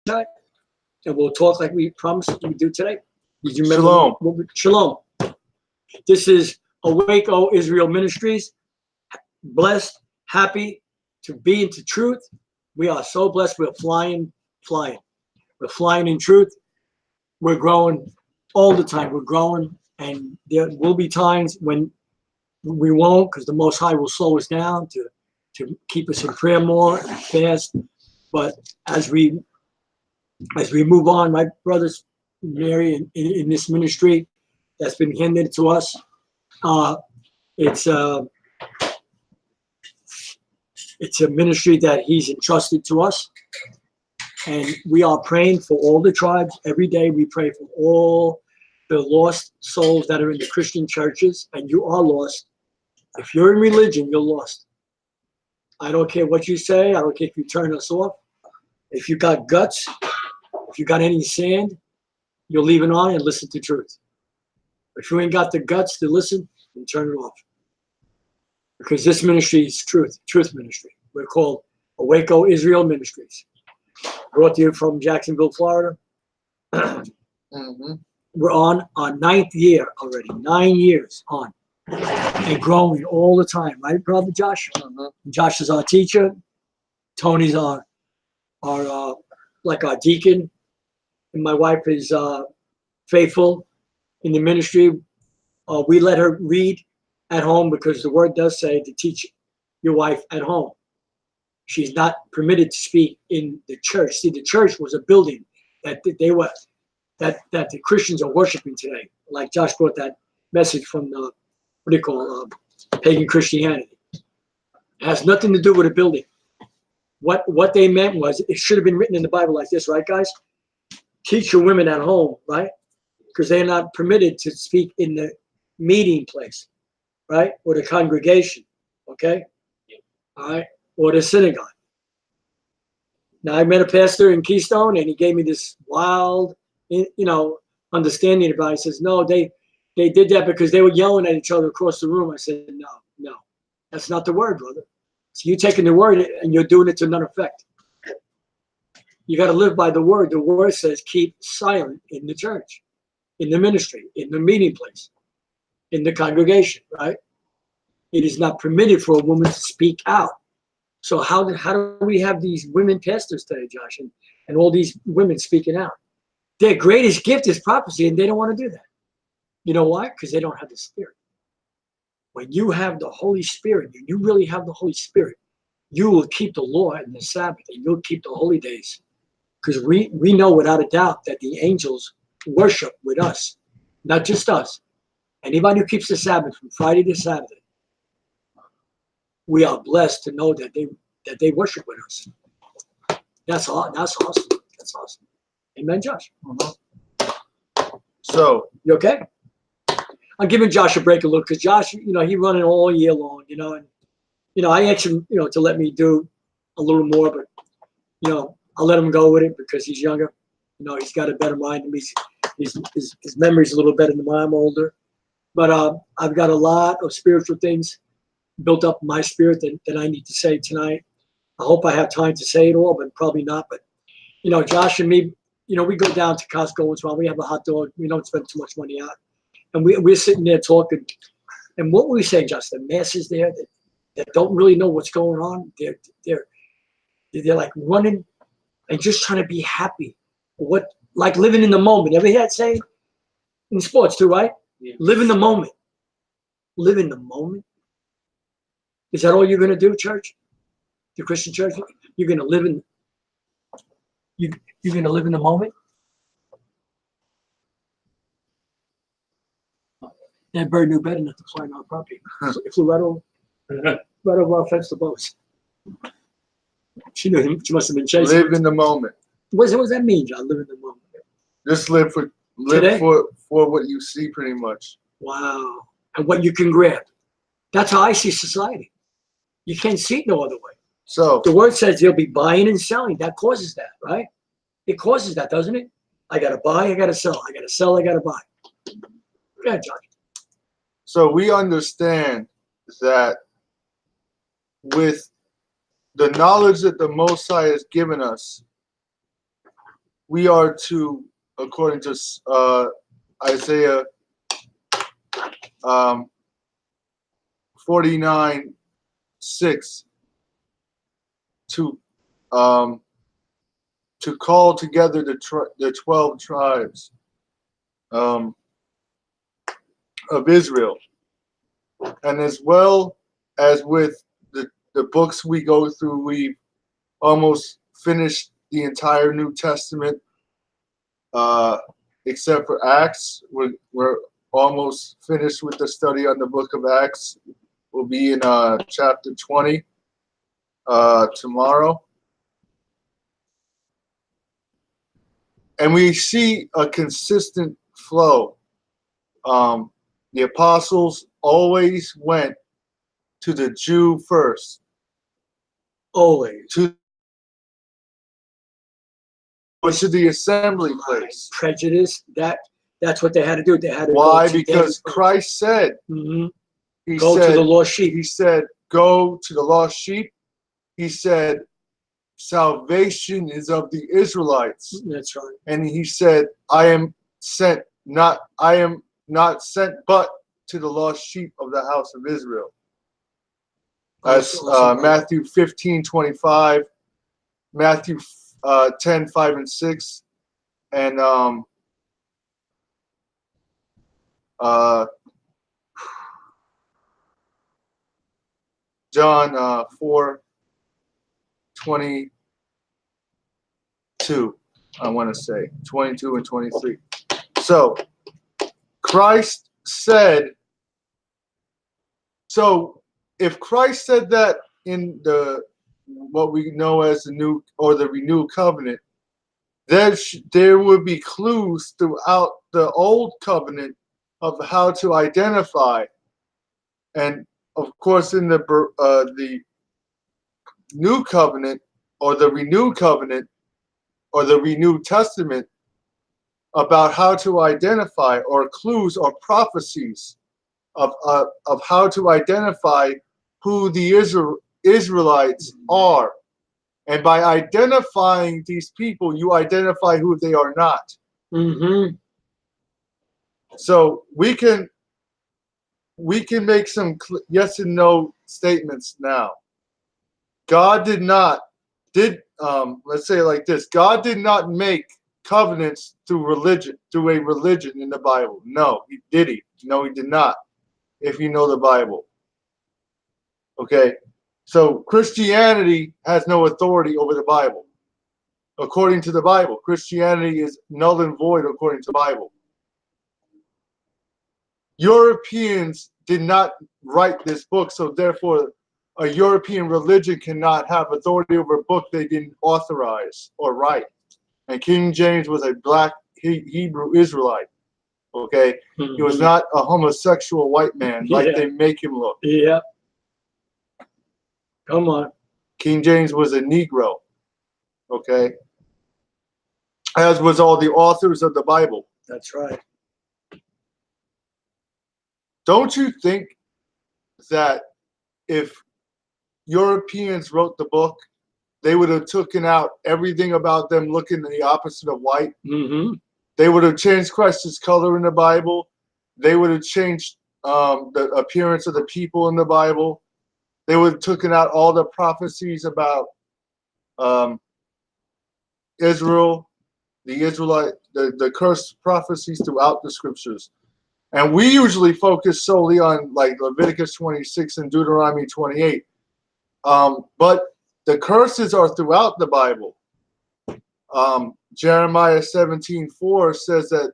Yashayah, and we'll talk like we promised we do today. Did you remember? Shalom. Shalom. This is Awake, O Israel Ministries. Blessed, happy to be into truth. We are so blessed. We're flying. We're flying in truth. We're growing all the time. We're growing, and there will be times when we won't, because the Most High will slow us down to keep us in prayer more and fast. But as we move on, my brothers, Mary, in this ministry that's been handed to us, it's a ministry that He's entrusted to us, and we are praying for all the tribes. Every day we pray for all the lost souls that are in the Christian churches, and you are lost. If you're in religion, you're lost. I don't care what you say. I don't care if you turn us off. If you got guts, if you got any sand, you'll leave it on and listen to truth. If you ain't got the guts to listen, then turn it off. Because this ministry is truth ministry. We're called Awake, O Israel Ministries. Brought to you from Jacksonville, Florida. We're on our 9th year already. 9 years on. And growing all the time, right, Brother Josh? Josh is our teacher. Tony's our deacon, and my wife is faithful in the ministry. We let her read at home because the word does say to teach your wife at home. She's not permitted to speak in the church. See, the church was a building that the Christians are worshiping today. Like Josh brought that message from the pagan Christianity. It has nothing to do with a building. What they meant was, it should have been written in the Bible like this, right, guys? Teach your women at home, right? Because they're not permitted to speak in the meeting place, right? Or the congregation, okay? All right? Or the synagogue. Now, I met a pastor in Keystone, and he gave me this wild, understanding about it. He says, no, they did that because they were yelling at each other across the room. I said, no, that's not the word, brother. So you're taking the word and you're doing it to none effect. You got to live by the word. The word says keep silent in the church, in the ministry, in the meeting place, in the congregation, right? It is not permitted for a woman to speak out. So how do we have these women pastors today, Josh, and all these women speaking out? Their greatest gift is prophecy, and they don't want to do that. You know why? Because they don't have the Spirit. When you have the Holy Spirit, and you really have the Holy Spirit, you will keep the law and the Sabbath, and you'll keep the holy days. Because we know without a doubt that the angels worship with us, not just us. Anybody who keeps the Sabbath from Friday to Saturday, we are blessed to know that they worship with us. That's awesome. That's awesome. Amen, Josh. So you okay? I'm giving Josh a break a little because Josh, he running all year long, and I asked him, to let me do a little more, but I'll let him go with it because he's younger. He's got a better mind than me. His memory's a little better than mine. I'm older, but I've got a lot of spiritual things built up in my spirit that I need to say tonight. I hope I have time to say it all, but probably not. But Josh and me, we go down to Costco once in a while. We have a hot dog. We don't spend too much money out. And we're sitting there talking, and what we say, Josh, the masses there that don't really know what's going on, they're like running and just trying to be happy. Like living in the moment. You ever hear that saying? In sports too, right? Yeah. Live in the moment. Live in the moment. Is that all you're going to do, church? The Christian church? You're going to live in. You're going to live in the moment. That bird knew better not to fly on our property. It flew right over our fence to boats. She knew. She must have been chasing. Live in the moment. What does that mean, John? Live in the moment. Just live for what you see, pretty much. Wow. And what you can grab. That's how I see society. You can't see it no other way. So the word says you'll be buying and selling. That causes that, right? It causes that, doesn't it? I got to buy, I got to sell. I got to sell, I got to buy. Go ahead, John. So we understand that with the knowledge that the Most High has given us, we are to, according to Isaiah 49:6, to call together the 12 tribes of Israel, and as well as with the books we go through, we almost finished the entire New Testament, except for Acts. We're almost finished with the study on the book of Acts. We'll be in chapter 20 tomorrow. And we see a consistent flow. The apostles always went to the Jew first. Always. To the assembly place. Prejudice, that's what they had to do. They had to Why? go to Because Christ said, go to the lost sheep. He said, go to the lost sheep. He said, salvation is of the Israelites. That's right. And he said, I am not sent but to the lost sheep of the house of Israel. That's Matthew 15:25, Matthew 10:5 and 6, and John 4:22, I want to say 22 and 23. So Christ said, so if Christ said that in what we know as the new or the renewed covenant, there would be clues throughout the old covenant of how to identify, and of course in the new covenant or the renewed covenant or the renewed testament, about how to identify, or clues or prophecies of how to identify who the Israelites are. And by identifying these people, you identify who they are not. So we can make some yes and no statements now. God let's say it like this: God did not make covenants through a religion in the Bible. No, did he? No, he did not. If you know the Bible. Okay, so Christianity has no authority over the Bible. According to the Bible, Christianity is null and void according to the Bible. Europeans did not write this book, so therefore a European religion cannot have authority over a book they didn't authorize or write. And King James was a black Hebrew Israelite. Okay, he was not a homosexual white man like they make him look. Yeah. Come on. King James was a Negro. Okay, as was all the authors of the Bible. That's right. Don't you think that if Europeans wrote the book, they would have taken out everything about them looking the opposite of white? They would have changed Christ's color in the Bible. They would have changed the appearance of the people in the Bible. They would have taken out all the prophecies about Israel, the Israelite, the cursed prophecies throughout the scriptures. And we usually focus solely on like Leviticus 26 and Deuteronomy 28. But the curses are throughout the Bible. Jeremiah 17:4 says that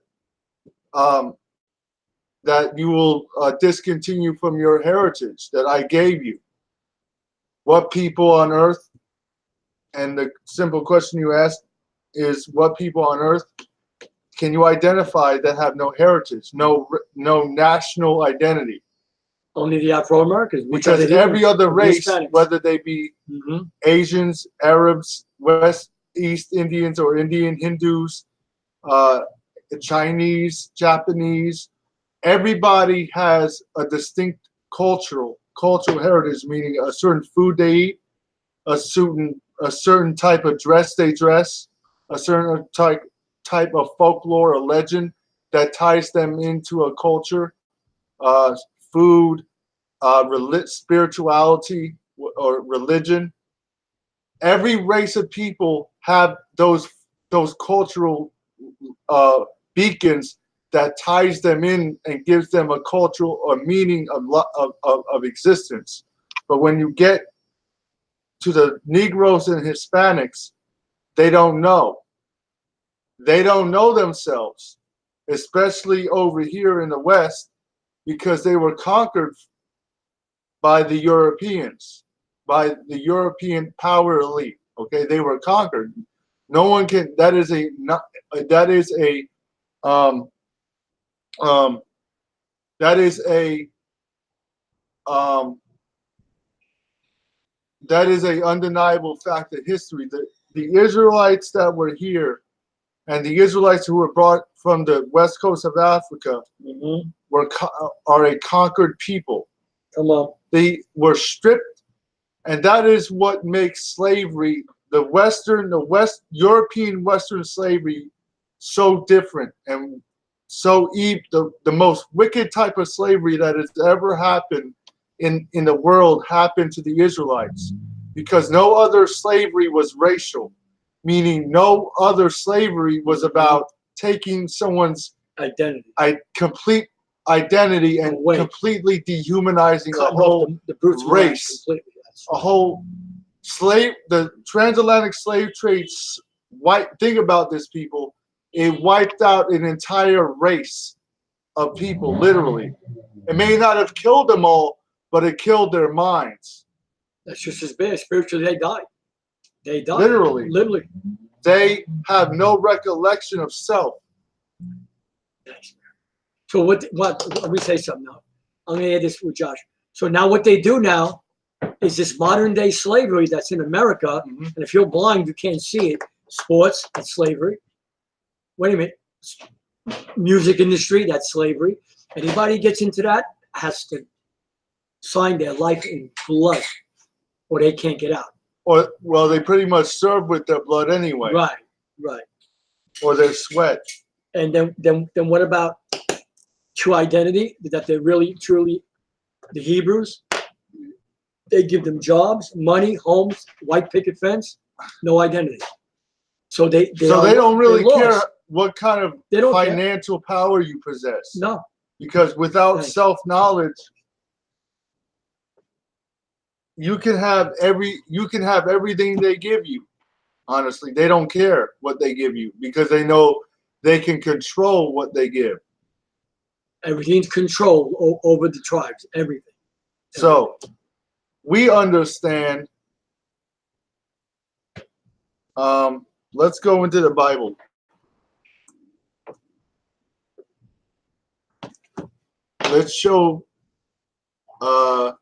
that you will discontinue from your heritage that I gave you. What people on earth? And the simple question you asked is, what people on earth can you identify that have no heritage, no national identity? Only the Afro-Americans. Because every other race, whether they be Asians, Arabs, West, East Indians, or Indian Hindus, Chinese, Japanese, everybody has a distinct cultural heritage, meaning a certain food they eat, a certain type of dress they dress, a certain type of folklore or legend that ties them into a culture, food, spirituality, or religion. Every race of people have those cultural beacons that ties them in and gives them a cultural or meaning of existence. But when you get to the Negroes and Hispanics, they don't know. They don't know themselves, especially over here in the West, because they were conquered by the Europeans, by the European power elite. Okay, they were conquered. No one can. That is a undeniable fact of history. The Israelites that were here and the Israelites who were brought from the west coast of Africa are a conquered people. Come on. They were stripped, and that is what makes slavery, the European Western slavery, so different and so the most wicked type of slavery that has ever happened in the world happened to the Israelites, because no other slavery was racial, meaning no other slavery was about taking someone's complete identity and completely dehumanizing a whole race, a whole the transatlantic slave trade. Think about this, people. It wiped out an entire race of people, literally. It may not have killed them all, but it killed their minds. That's just as bad. Spiritually, they died. They died. Literally. They have no recollection of self. So what let me say something now. I'm going to add this with Josh. So now what they do now is this modern day slavery that's in America. And if you're blind, you can't see it. Sports, that's slavery. Wait a minute. Music industry, that's slavery. Anybody gets into that has to sign their life in blood or they can't get out. Or, well, they pretty much serve with their blood anyway. Right. Or their sweat. And then what about true identity? That they're really, truly the Hebrews? They give them jobs, money, homes, white picket fence, no identity. So they don't really care what kind of financial power you possess. No. Because without self-knowledge, you can have everything they give you. Honestly, they don't care what they give you because they know they can control what they give. Everything's controlled over the tribes. Everything. So we understand. Let's go into the Bible. Let's show. Where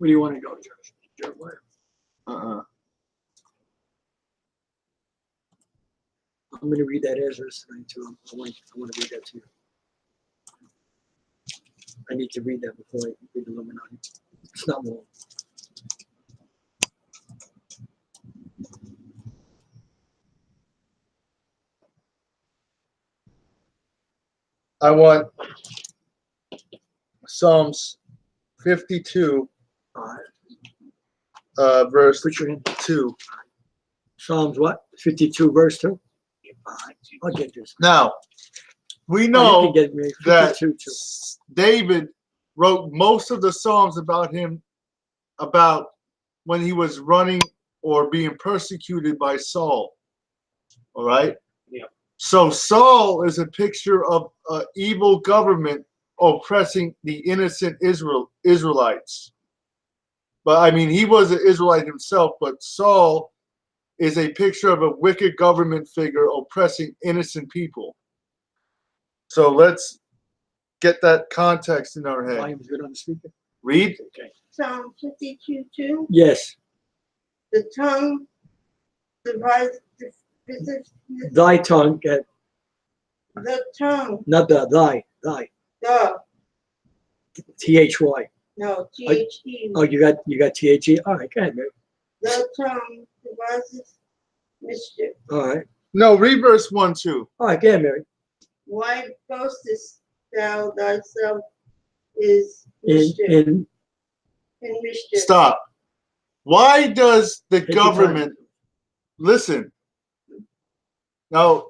do you want to go, Josh? Jeremiah. I'm going to read that Ezra tonight too. I want to read that to you. I need to read that before I read the Illuminati. It's not long. I want Psalms 52, verse 2. Psalms what? 52, verse 2? I'll get this. Now, we know that David wrote most of the Psalms about when he was running or being persecuted by Saul. All right? Yeah. So Saul is a picture of an evil government oppressing the innocent Israelites. But I mean, he was an Israelite himself, but Saul is a picture of a wicked government figure oppressing innocent people. So let's get that context in our head. Volume's good on the speaker. Read. Okay. Psalm 52:2. Yes. The tongue divides Thy tongue. The tongue. Not thy. The. T-H-Y. No, T-H-E. Oh, you got T-H-E? All right, go ahead, Mary. The tongue deviseth mischief. All right. No, read verse 1 too. All right, get Mary. Why boastest thou thyself is In, mischief? in In mischief. Stop. Why does the Take your government listen? Now,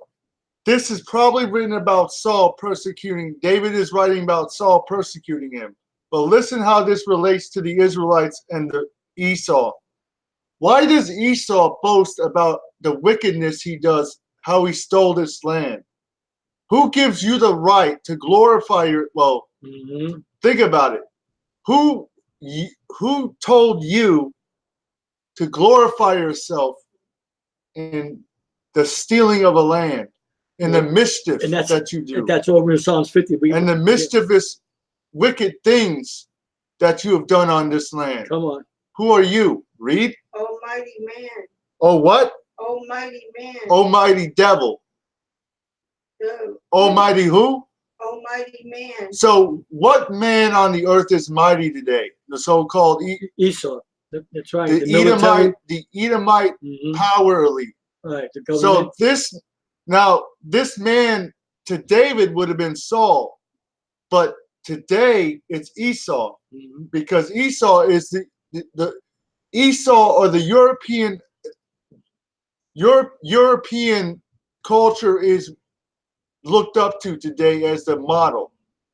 this is probably written about Saul persecuting. David is writing about Saul persecuting him. But listen how this relates to the Israelites and the Esau. Why does Esau boast about the wickedness he does, how he stole this land? Who gives you the right to glorify your, well, think about it. Who told you to glorify yourself in the stealing of a land, in the mischief that you do, That's over in Psalms 50. and the mischievous, wicked things that you have done on this land? Come on. Who are you? Read. Almighty man. Oh, what? Almighty man. Almighty devil. The Almighty who? Almighty man. So what man on the earth is mighty today? The so-called Esau. That's right. the Edomite power elite. Right. The So government. this man to David would have been Saul, but today it's Esau, because Esau is the Esau, or the European culture is looked up to today as the model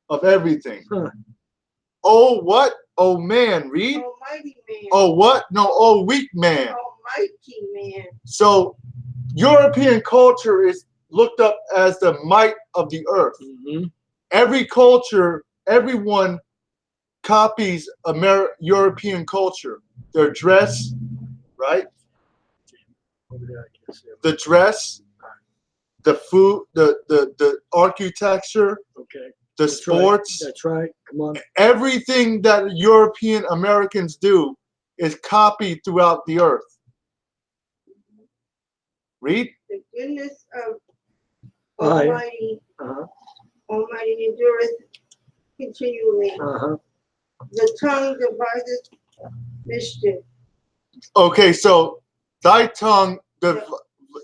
of everything. Oh, what? Oh, man, read. Almighty man. Oh, what? No, oh, weak man. Almighty man. So European culture is looked up as the might of the earth. Every culture, everyone copies European culture. Their dress, right? The dress, the food, the architecture, the sports. That's right. Come on. Everything that European Americans do is copied throughout the earth. Read. The goodness of Almighty, Almighty endureth continually. The tongue deviseth mischief. Okay, so thy tongue,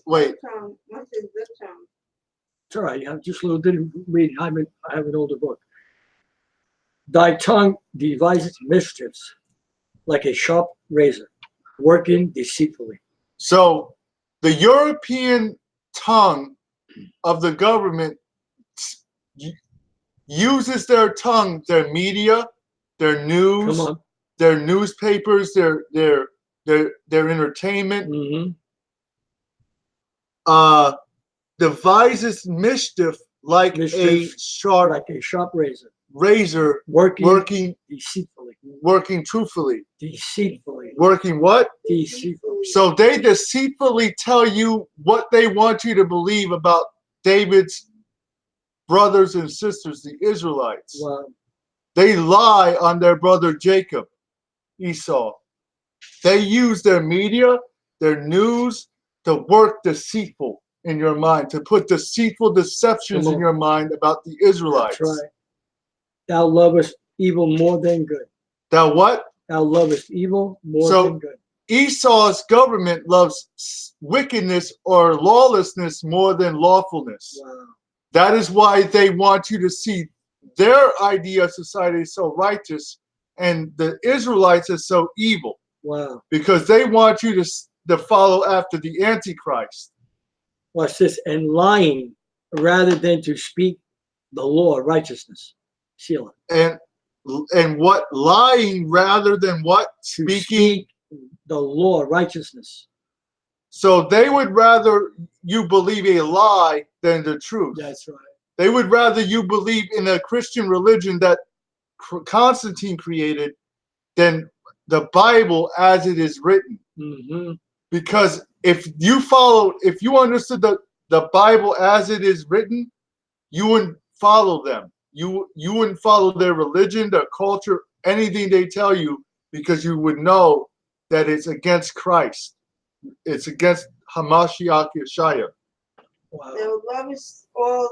wait. The tongue. What is the tongue? It's all right. I just didn't read. I have an older book. Thy tongue devises mischiefs like a sharp razor, working deceitfully. So the European tongue of the government uses their tongue, their media, their news, their newspapers, their entertainment, devises mischief like a sharp razor, working deceitfully, working truthfully, deceitfully, working what? Deceitfully. So they deceitfully tell you what they want you to believe about David's brothers and sisters, the Israelites. Wow. They lie on their brother Jacob, Esau. They use their media, their news, to work deceitful in your mind, to put deceitful deceptions in your mind about the Israelites. That's right. Thou lovest evil more than good. Thou what? Thou lovest evil more than good. Esau's government loves wickedness or lawlessness more than lawfulness. Wow. That is why they want you to see their idea of society is so righteous and the Israelites are so evil. Wow. Because they want you to follow after the Antichrist. Watch this. And lying rather than to speak the law of righteousness. Sheila. And what? Lying rather than what? Speaking the law of righteousness. So they would rather you believe a lie than the truth. That's right. They would rather you believe in a Christian religion that Constantine created than the Bible as it is written. Because if you understood the Bible as it is written, you wouldn't follow them. You wouldn't follow their religion, their culture, anything they tell you, because you would know that it's against Christ. It's against Hamashiach Yashayah. Wow. Thou lovest all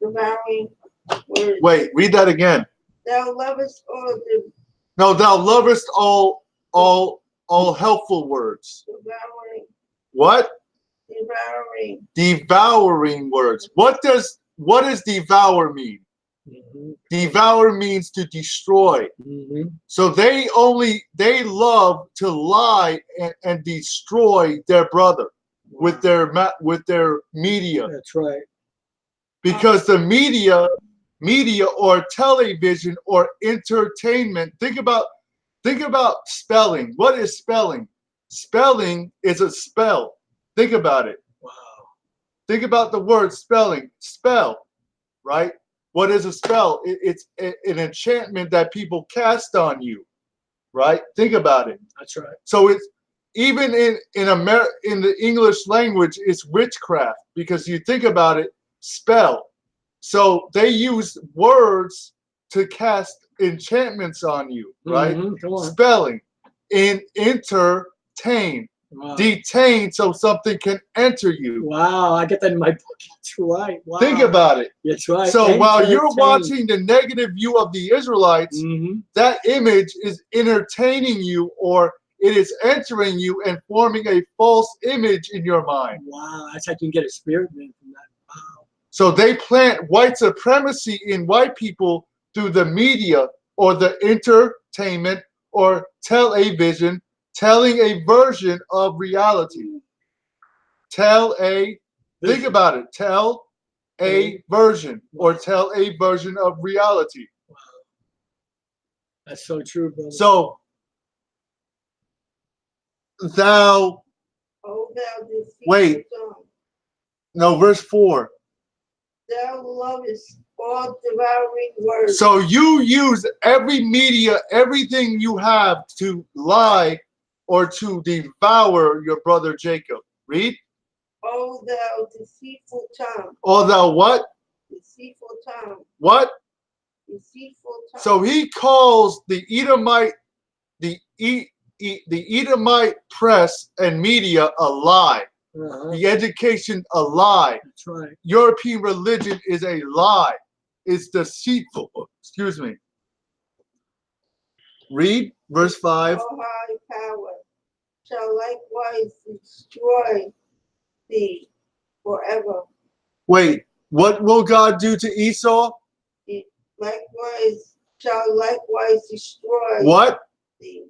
devouring words. Wait, read that again. Thou lovest all No, thou lovest all all helpful words. Devouring. What? Devouring. Devouring words. What does devour mean? Devour means to destroy. So they love to lie and destroy their brother with their media. That's right. Because the media or television or entertainment. Think about spelling. What is spelling? Spelling is a spell. Think about it. Wow. Think about the word spelling. Spell, right? What is a spell? It's an enchantment that people cast on you, right? Think about it. That's right. So it's even in the English language, it's witchcraft, because you think about it, spell. So they use words to cast enchantments on you, right? Spelling. Entertain. Wow. Detain, so something can enter you. Wow, I get that in my book. That's right. Wow. Think about it. That's right. So while you're watching the negative view of the Israelites, that image is entertaining you, or it is entering you and forming a false image in your mind. Wow, that's how you can get a spirit man from that. Wow. So they plant white supremacy in white people through the media or the entertainment or television, telling a version of reality. Think about it. Tell a version, or tell a version of reality. Wow. That's so true, brother. So, wait. No, verse 4. Thou lovest all devouring words. So you use every media, everything you have to lie or to devour your brother Jacob. Read. O thou deceitful tongue. O thou what? Deceitful tongue. What? Deceitful tongue. So he calls the Edomite, the Edomite press and media a lie. The education a lie. That's right. European religion is a lie. It's deceitful. Excuse me. Read verse 5. All high power shall likewise destroy thee forever. Wait, what will God do to Esau? Shall likewise destroy what? Thee.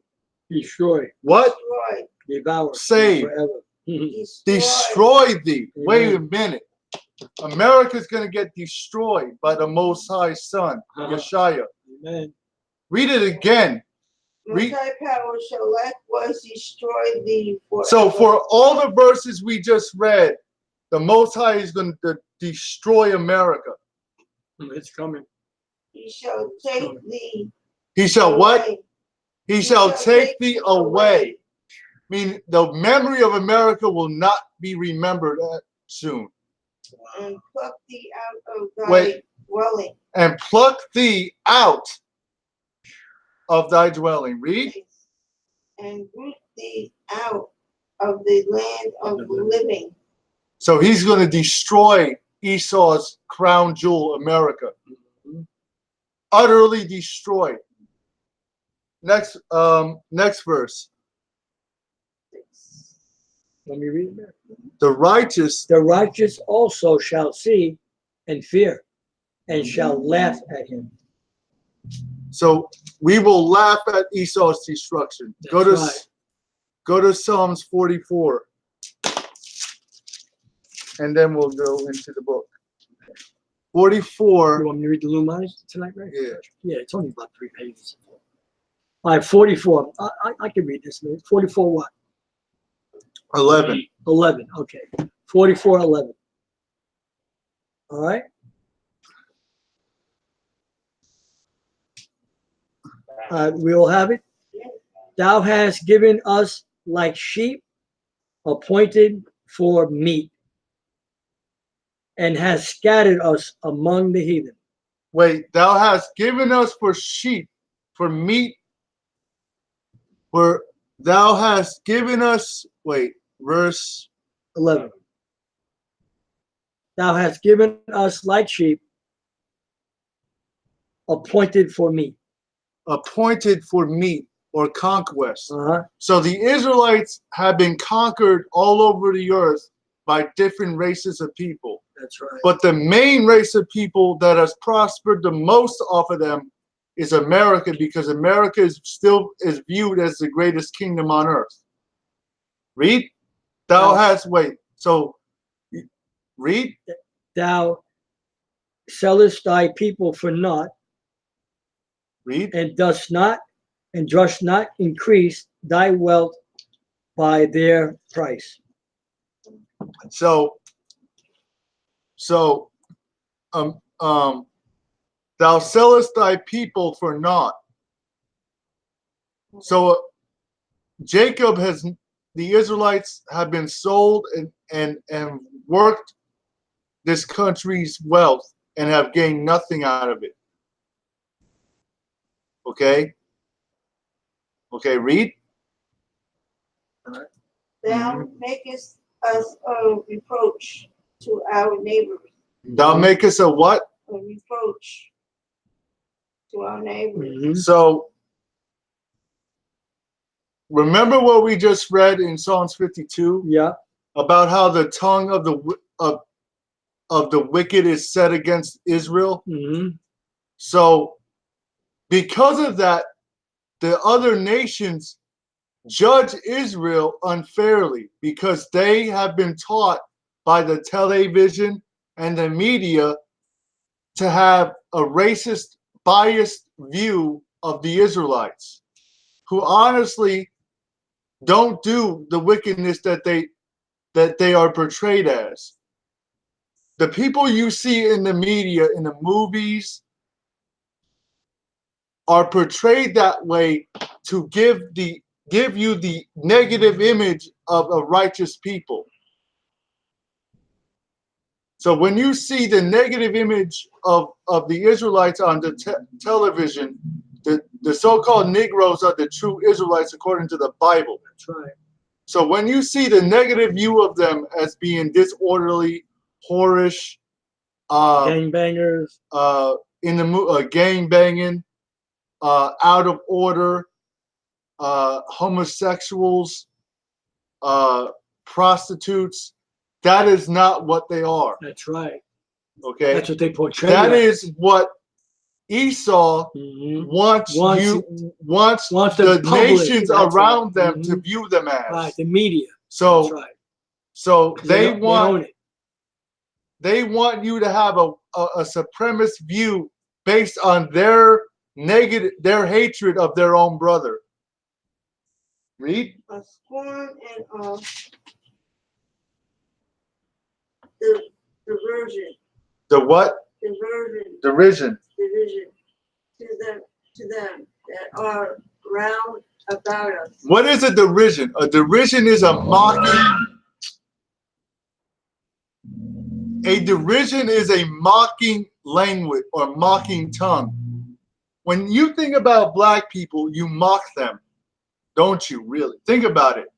Destroy. What? Destroy. Devour. Save. Forever. Destroy thee. Wait a minute. America's going to get destroyed by the Most High Son, Yashayah. Amen. Read it again. Most High power shall likewise destroy thee forever. So for all the verses we just read, the Most High is going to destroy America. It's coming. He shall take thee. He shall away. what? He shall take thee away. I mean, the memory of America will not be remembered soon. And pluck thee out of thy dwelling. And pluck thee out of thy dwelling. Read. And root thee out of the land of the living. So he's going to destroy Esau's crown jewel, America. Utterly destroyed. Next verse. Let me read that. The righteous also shall see and fear, and shall laugh at him. So we will laugh at Esau's destruction. That's go to Psalms 44. And then we'll go into the book. 44. You want me to read the Lumines tonight, right? Yeah. Yeah, it's only about 3 pages. All right, 44. I can read this. 44 what? 11. 11, okay. 44:11. All right. We will have it. Thou hast given us like sheep appointed for meat, and hast scattered us among the heathen. Wait, thou hast given us for sheep, for meat, for thou hast given us, verse 11. Thou hast given us like sheep appointed for meat. Appointed for meat. or conquest. Uh-huh. So the Israelites have been conquered all over the earth by different races of people. That's right. But the main race of people that has prospered the most off of them is America, because America is still viewed as the greatest kingdom on earth. Read. Thou hast, wait. So read. Thou sellest thy people for naught, Read. and dost not increase thy wealth by their price. So thou sellest thy people for naught. So the Israelites have been sold and worked this country's wealth and have gained nothing out of it. Okay? Okay, read. Thou makest us a reproach to our neighbors. Thou makest a what? A reproach to our neighbors. Mm-hmm. So remember what we just read in Psalms 52? Yeah. About how the tongue of the wicked is set against Israel. Mm-hmm. So because of that, the other nations judge Israel unfairly, because they have been taught by the television and the media to have a racist, biased view of the Israelites, who honestly don't do the wickedness that they are portrayed as. The people you see in the media, in the movies, are portrayed that way to give you the negative image of a righteous people. So when you see the negative image of the Israelites on the television, the so-called Negroes are the true Israelites according to the Bible. That's right. So when you see the negative view of them as being disorderly, whorish, gangbangers, gang banging, out of order, homosexuals, prostitutes, that is not what they are. that's right. Okay, That's what they portray. that is what Esau mm-hmm. wants the public, nations around them mm-hmm. to view them as. Right, the media. So, that's right. So they own want it. They want you to have a supremacist view based on their hatred of their own brother. Read. A scorn and diversion. The what? Derision Derision. to them that are round about us. What is a derision? A derision is a mocking. A derision is a mocking language or mocking tongue. When you think about black people, you mock them, don't you? Really? Think about it.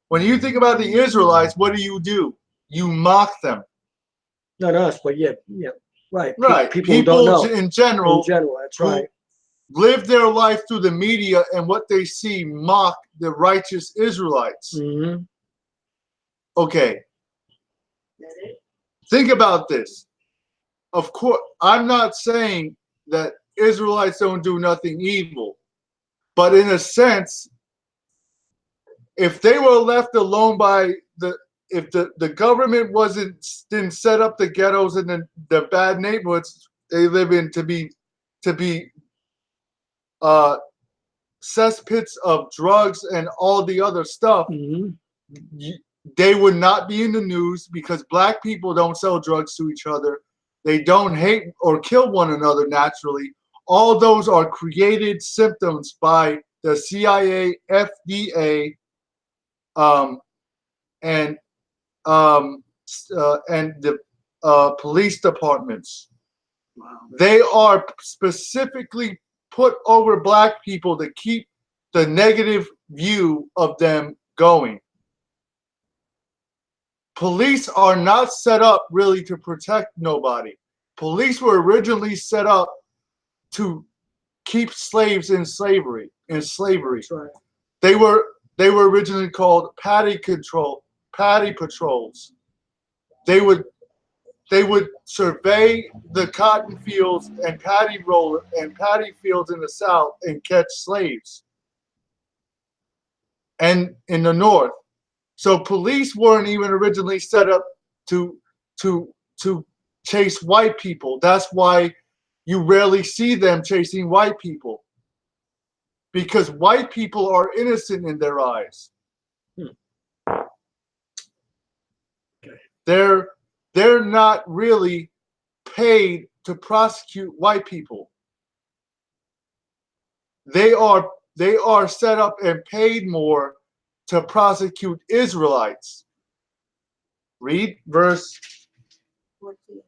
When you think about the Israelites, what do? You mock them. Not us, but yeah, right. Right. People don't know. In general, that's right. Live their life through the media, and what they see mock the righteous Israelites. Mm-hmm. Okay. Think about this. Of course, I'm not saying that Israelites don't do nothing evil, but in a sense, if they were left alone by if the government didn't set up the ghettos and the bad neighborhoods they live in to be cesspits of drugs and all the other stuff, mm-hmm. They would not be in the news, because black people don't sell drugs to each other. They don't hate or kill one another naturally. All those are created symptoms by the CIA, FDA, and the police departments. Wow. They are specifically put over black people to keep the negative view of them going. Police are not set up really to protect nobody. Police were originally set up to keep slaves in slavery. That's right. They were originally called paddy patrols. They would survey the cotton fields and paddy fields in the south and catch slaves. And in the north. So police weren't even originally set up to chase white people. That's why you rarely see them chasing white people. Because white people are innocent in their eyes. Okay. They're not really paid to prosecute white people. They are set up and paid more to prosecute Israelites. Read verse 14.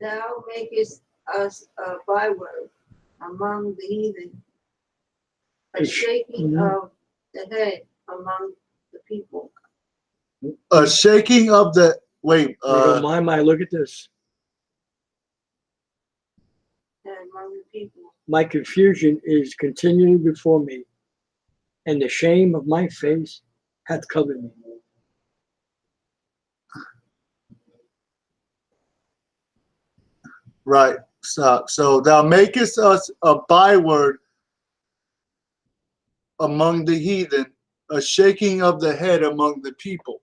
Thou makest us a byword among the heathen, a shaking of the head among the people. A shaking of the my, look at this. And among the people. My confusion is continually before me, and the shame of my face hath covered me. right. So thou makest us a byword among the heathen, a shaking of the head among the people.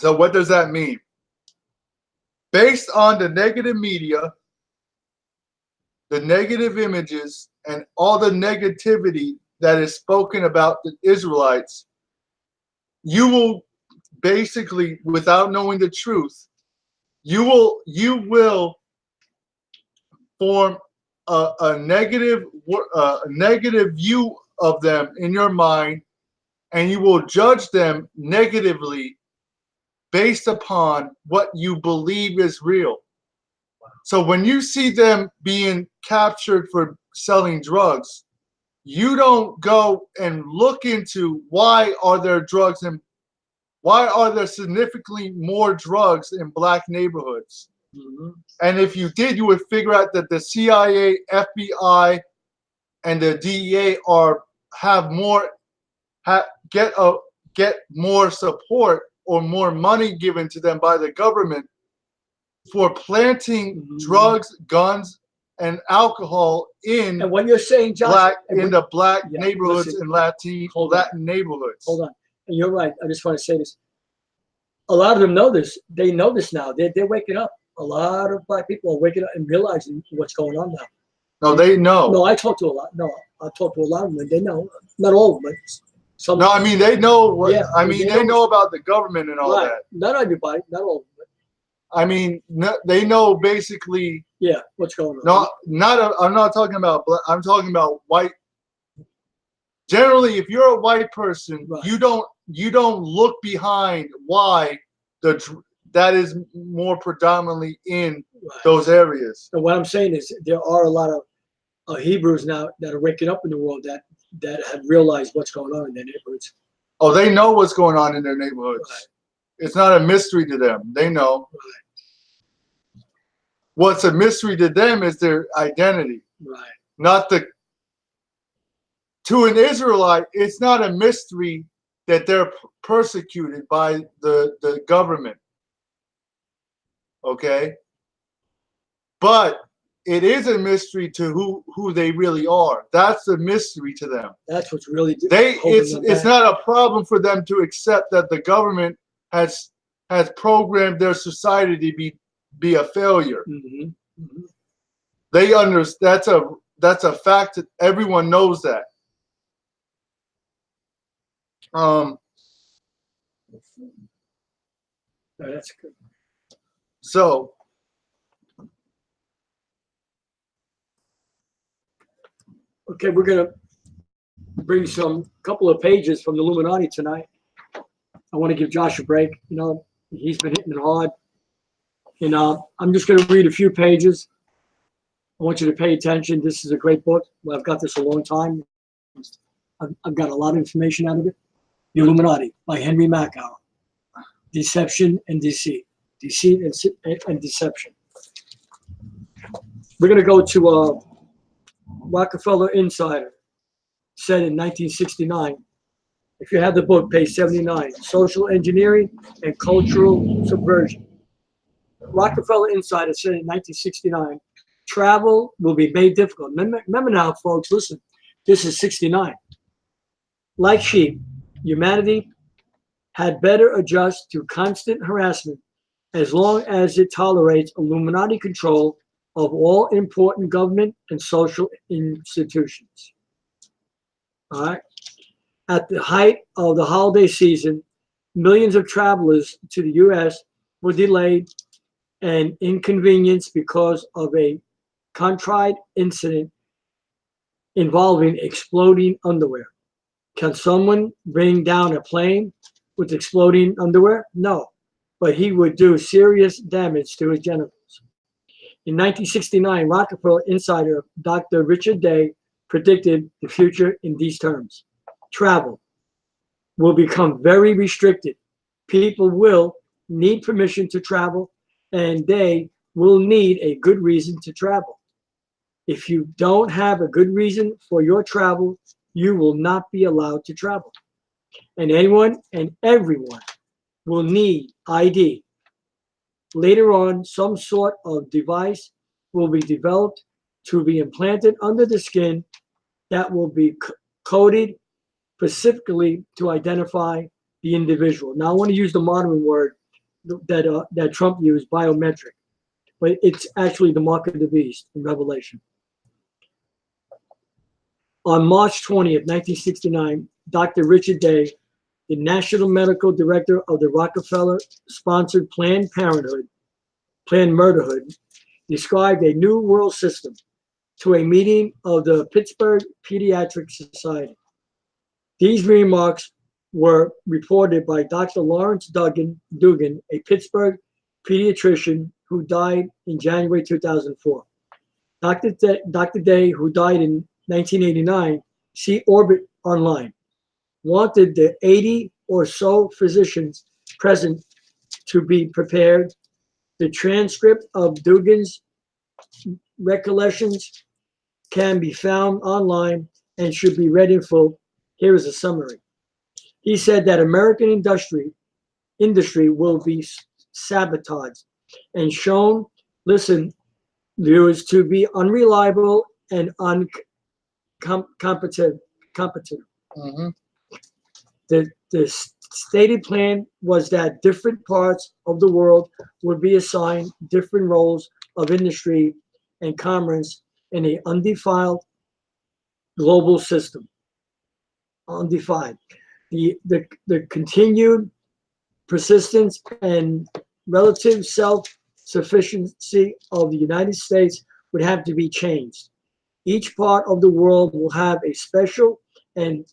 So what does that mean? Based on the negative media, the negative images, and all the negativity that is spoken about the Israelites, you will basically, without knowing the truth, you will form a negative view of them in your mind, and you will judge them negatively based upon what you believe is real. So when you see them being captured for selling drugs, you don't go and look into why are there significantly more drugs in black neighborhoods. And if you did, you would figure out that the CIA, FBI, and the DEA get more support or more money given to them by the government for planting drugs, guns, and alcohol in And when you're saying, Josh, the black neighborhoods and Latin neighborhoods. Hold on. And you're right. I just want to say this. A lot of them know this. They know this now. They're waking up. A lot of black people are waking up and realizing what's going on now. No, they know. No, I talk to a lot. No, I talk to a lot of them. They know. Not all of them, but some. No, I mean they know what. Yeah, I mean they know about the government and all that. Not everybody. Not all of them. I mean, they know basically. Yeah, what's going on? No, I'm not talking about black. I'm talking about white. Generally, if you're a white person, right, you don't look behind why that is more predominantly in those areas. And what I'm saying is there are a lot of Hebrews now that are waking up in the world that have realized what's going on in their neighborhoods. Oh, they know what's going on in their neighborhoods. Right. It's not a mystery to them. They know. Right. What's a mystery to them is their identity. Right. Not to an Israelite, it's not a mystery that they're persecuted by the government. Okay? But it is a mystery to who they really are. That's a mystery to them. That's what's really it's not a problem for them to accept that the government has programmed their society to be a failure. Mm-hmm. Mm-hmm. They understand that's a fact that everyone knows that. That's good. So okay, we're gonna bring couple of pages from the Illuminati tonight. I want to give Josh a break. You know, he's been hitting it hard. And I'm just gonna read a few pages. I want you to pay attention. This is a great book. Well, I've got this a long time. I've got a lot of information out of it. The Illuminati by Henry Mackauer. deception and deceit. Deceit and deception. We're going to go to Rockefeller Insider, said in 1969. If you have the book, page 79, Social Engineering and Cultural Subversion. Rockefeller Insider said in 1969, travel will be made difficult. Remember now, folks, listen, this is 69. Like sheep, humanity had better adjust to constant harassment as long as it tolerates Illuminati control of all important government and social institutions. All right. At the height of the holiday season, millions of travelers to the U.S. were delayed and inconvenienced because of a contrived incident involving exploding underwear. Can someone bring down a plane with exploding underwear? No, but he would do serious damage to his genitals. In 1969, Rockefeller insider Dr. Richard Day predicted the future in these terms. Travel will become very restricted. People will need permission to travel, and they will need a good reason to travel. If you don't have a good reason for your travel, you will not be allowed to travel. And anyone and everyone will need ID. Later on, some sort of device will be developed to be implanted under the skin that will be coded specifically to identify the individual. Now, I want to use the modern word that Trump used, biometric, but it's actually the mark of the beast in Revelation. On March 20th, 1969, Dr. Richard Day, the National Medical Director of the Rockefeller-sponsored Planned Murderhood, described a new world system to a meeting of the Pittsburgh Pediatric Society. These remarks were reported by Dr. Lawrence Dugan, a Pittsburgh pediatrician who died in January 2004. Dr. Day, who died in 1989, see Orbit online, wanted the 80 or so physicians present to be prepared. The transcript of Dugan's recollections can be found online and should be read in full. Here is a summary. He said that American industry will be sabotaged and shown, listen, viewers, to be unreliable and competent. Mm-hmm. The stated plan was that different parts of the world would be assigned different roles of industry and commerce in an undefiled global system. Undefined. The continued persistence and relative self-sufficiency of the United States would have to be changed. Each part of the world will have a specialty and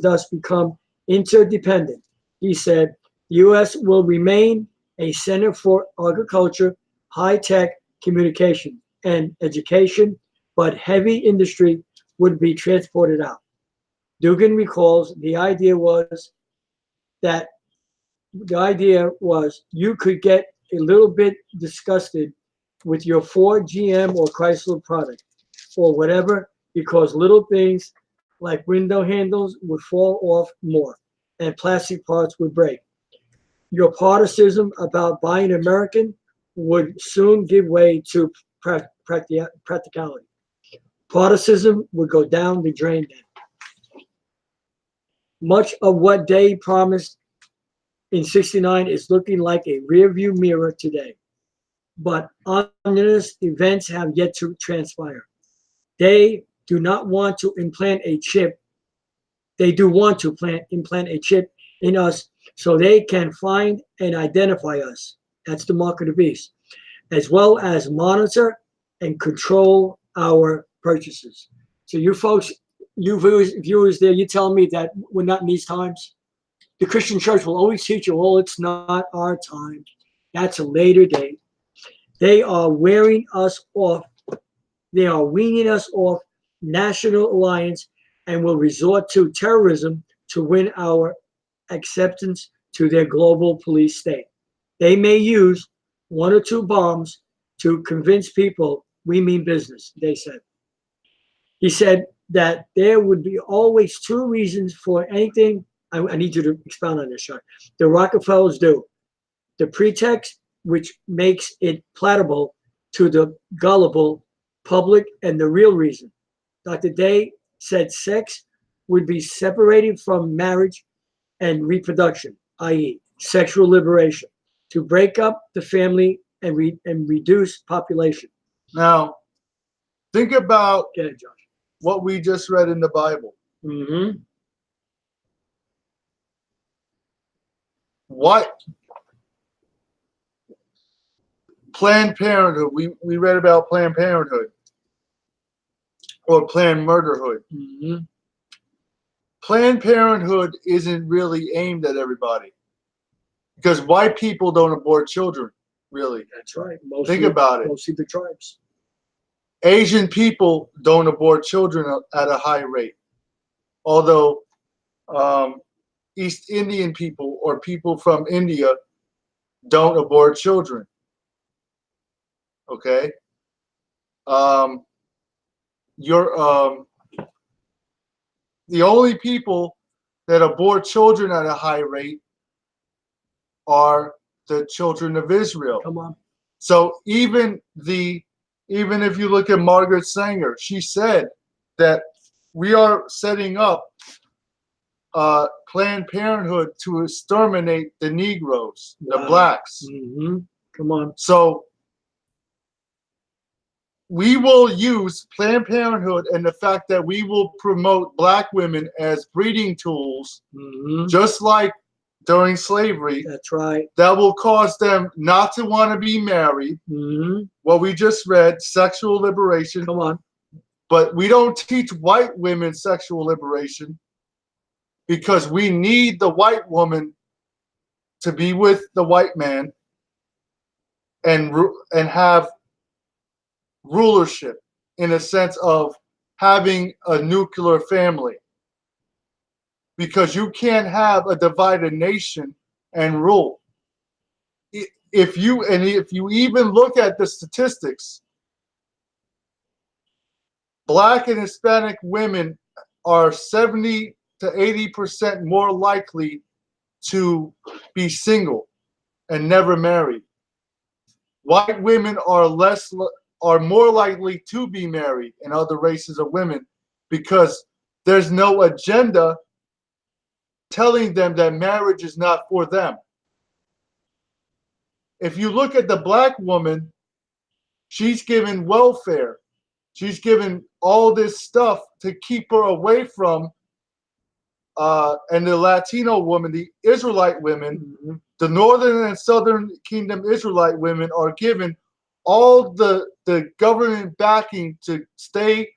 thus become interdependent. He said, the U.S. will remain a center for agriculture, high-tech communication, and education, but heavy industry would be transported out. Dugan recalls the idea was you could get a little bit disgusted with your Ford, GM, or Chrysler product or whatever, because little things like window handles would fall off more and plastic parts would break. Your partisanship about buying American would soon give way to practicality. Partisanship would go down the drain then. Much of what Day promised in 69 is looking like a rearview mirror today, but ominous events have yet to transpire. They do not want to implant a chip. They do want to implant a chip in us so they can find and identify us. That's the mark of the beast, as well as monitor and control our purchases. So you folks, you viewers there, you tell me that we're not in these times? The Christian church will always teach you, oh, it's not our time. That's a later date. They are wearing us off. They are weaning us off national alliance and will resort to terrorism to win our acceptance to their global police state. They may use 1 or 2 bombs to convince people we mean business, they said. He said that there would be always 2 reasons for anything. I need you to expound on this, Sean. The Rockefellers do. The pretext, which makes it palatable to the gullible public, and the real reason. Dr. Day said sex would be separated from marriage and reproduction, i.e., sexual liberation, to break up the family and reduce population. Now, think about Go ahead, Josh. what we just read in the Bible. Mm-hmm. What Planned Parenthood, we read about Planned Parenthood or Planned Murderhood. Mm-hmm. Planned Parenthood isn't really aimed at everybody because white people don't abort children, really. That's right. Think about it. Mostly the tribes. Asian people don't abort children at a high rate, although East Indian people or people from India don't abort children. Okay? The only people that abort children at a high rate are the children of Israel. Come on. So even if you look at Margaret Sanger, she said that we are setting up Planned Parenthood to exterminate the Negroes, the blacks. Mm-hmm. Come on. So we will use Planned Parenthood and the fact that we will promote black women as breeding tools, Mm-hmm. just like during slavery. That's right. That will cause them not to want to be married. Mm-hmm. What we just read, sexual liberation. Come on. But we don't teach white women sexual liberation because we need the white woman to be with the white man and have rulership in a sense of having a nuclear family. Because you can't have a divided nation and rule. If you even look at the statistics, black and Hispanic women are 70 to 80% more likely to be single and never married. White women are more likely to be married in other races of women because there's no agenda telling them that marriage is not for them. If you look at the black woman, she's given welfare. She's given all this stuff to keep her away from, and the Latino woman, the Israelite women, Mm-hmm. the Northern and Southern Kingdom Israelite women are given all the government backing to stay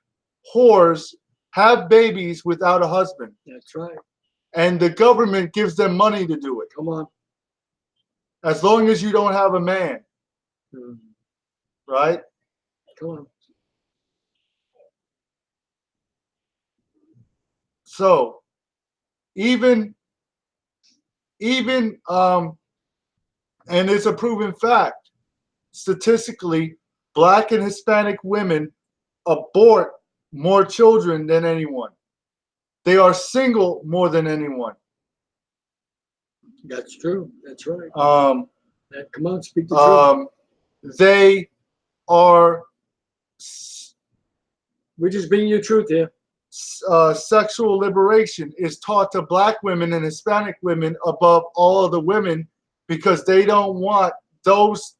whores, have babies without a husband. That's right. And the government gives them money to do it. Come on. As long as you don't have a man, Mm-hmm. right? Come on. So even and it's a proven fact, statistically, black and Hispanic women abort more children than anyone. They are single more than anyone. That's true. That's right. Um, Come on, speak the truth. They are We're just bringing you truth here. sexual liberation is taught to black women and Hispanic women above all other women because they don't want those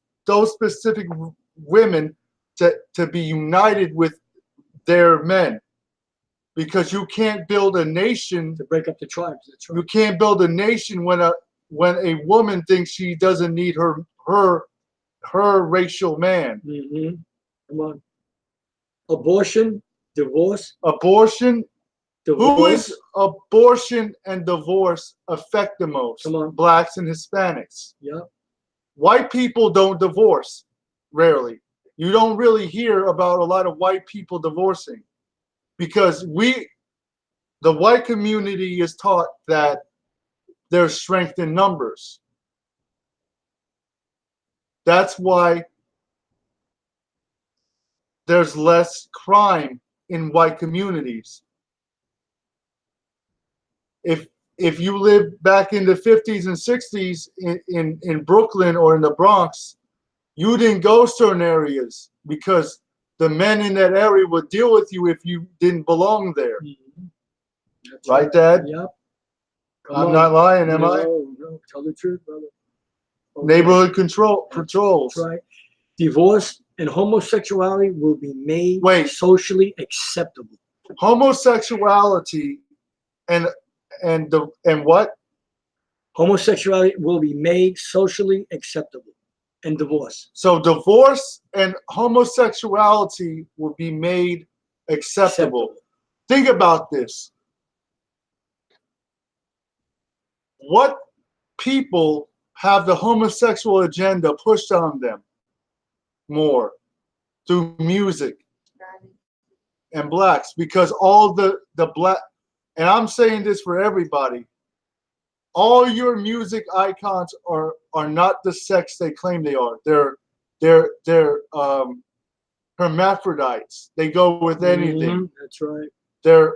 specific women to be united with their men. Because you can't build a nation To break up the tribes. That's right. You can't build a nation when a woman thinks she doesn't need her racial man. Mm-hmm. Come on. Abortion, divorce. Abortion. Divorce. Who is abortion and divorce affect the most? Come on. Blacks and Hispanics. Yeah. White people don't divorce, rarely. You don't really hear about a lot of white people divorcing because the white community is taught that there's strength in numbers. That's why there's less crime in white communities. If you lived back in the 50s and 60s in Brooklyn or in the Bronx, you didn't go certain areas because the men in that area would deal with you if you didn't belong there. That's Right, Dad? Yep. I'm not lying, am I? No, tell the truth, brother. Okay. Neighborhood patrols. That's right. Divorce and homosexuality will be made socially acceptable. Homosexuality and what? Homosexuality will be made socially acceptable, and divorce. So divorce and homosexuality will be made acceptable. Think about this. What people have the homosexual agenda pushed on them more? Through music and blacks, because all the black, and I'm saying this for everybody, all your music icons are not the sex they claim they are. They're hermaphrodites. They go with anything. That's right. They're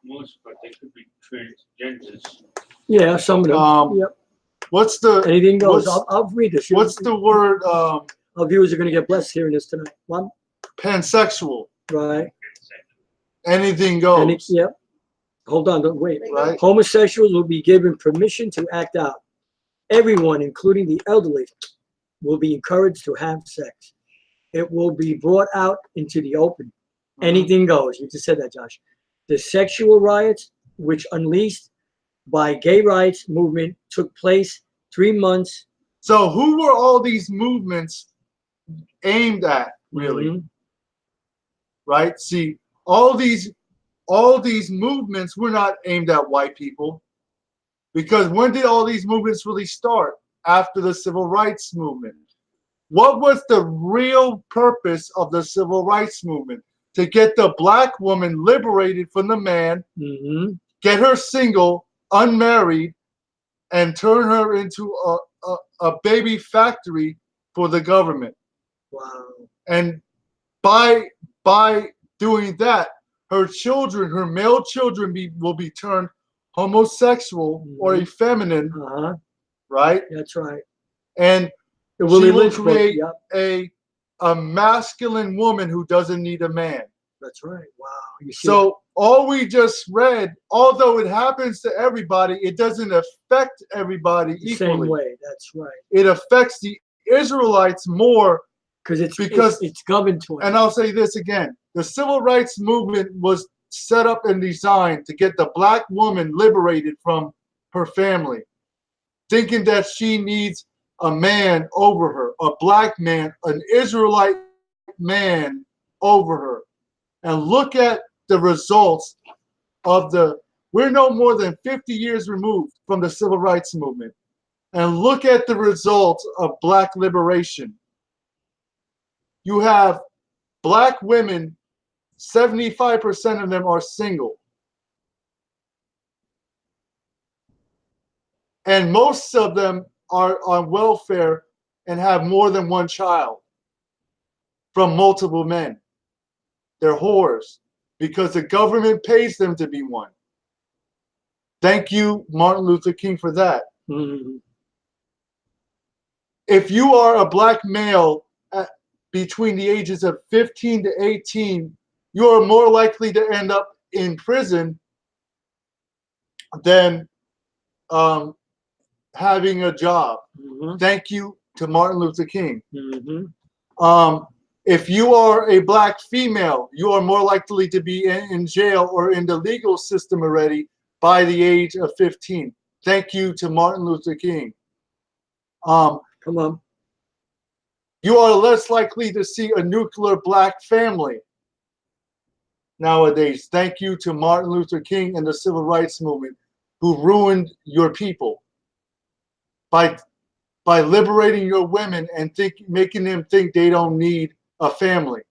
most, but they could be transgenders. Yeah, some of them. Yep. What's the anything goes? I'll read this. What's the word? Our viewers are going to get blessed hearing this tonight. One. Pansexual. Right. Anything goes. Yep. Hold on. Don't wait. Right. Homosexuals will be given permission to act out. Everyone, including the elderly, will be encouraged to have sex. It will be brought out into the open. Anything goes. You just said that, Josh. The sexual riots, which unleashed by gay rights movement, took place 3 months. So who were all these movements aimed at, really? Right? See, all these movements were not aimed at white people, because when did all these movements really start? After the civil rights movement. What was the real purpose of the civil rights movement? To get the black woman liberated from the man, get her single, unmarried, and turn her into a baby factory for the government. Wow. And by doing that, her children, her male children, will be turned homosexual or effeminate, right? That's right. And she will create a masculine woman who doesn't need a man. That's right. Wow. So all we just read, although it happens to everybody, it doesn't affect everybody equally. Same way. That's right. It affects the Israelites more because it's governed to it. And I'll say this again: the civil rights movement was set up and designed to get the black woman liberated from her family, thinking that she needs a man over her, a black man, an Israelite man over her. And look at the results of we're no more than 50 years removed from the civil rights movement. And look at the results of black liberation. You have black women, 75% of them are single. And most of them are on welfare and have more than one child from multiple men. They're whores because the government pays them to be one. Thank you, Martin Luther King, for that. If you are a black male between the ages of 15 to 18, you are more likely to end up in prison than having a job. Thank you to Martin Luther King. If you are a black female, you are more likely to be in jail or in the legal system already by the age of 15. Thank you to Martin Luther King. Come on. You are less likely to see a nuclear black family nowadays. Thank you to Martin Luther King and the civil rights movement, who ruined your people by liberating your women and making them think they don't need a family.